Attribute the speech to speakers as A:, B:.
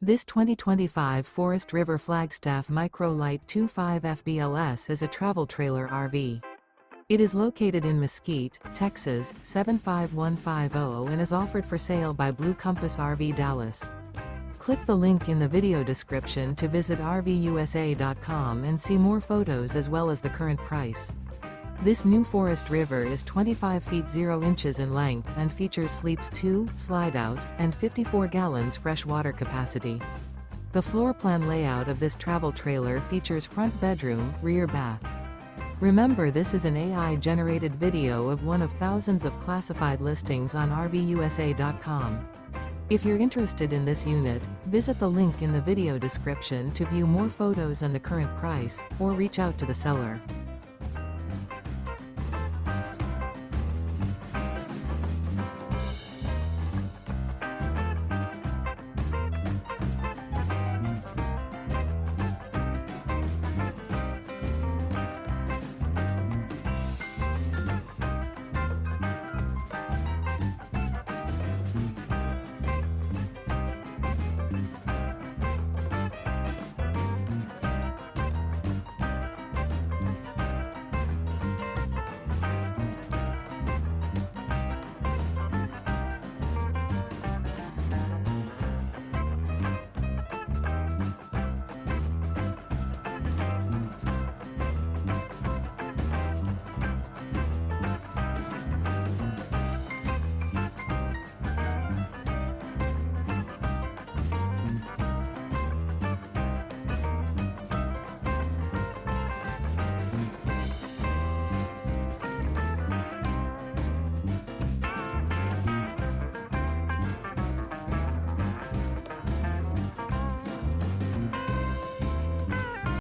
A: This 2025 Forest River Flagstaff Micro Lite 25 FBLS is a travel trailer RV. It is located in Mesquite, Texas, 75150 and is offered for sale by Blue Compass RV Dallas. Click the link in the video description to visit RVUSA.com and see more photos as well as the current price. This new Forest River is 25 feet 0 inches in length and features sleeps 2, Slideout, and 54 gallons fresh water capacity. The floor plan layout of this travel trailer features front bedroom, rear bath. Remember, this is an AI-generated video of one of thousands of classified listings on RVUSA.com. If you're interested in this unit, visit the link in the video description to view more photos and the current price, or reach out to the seller.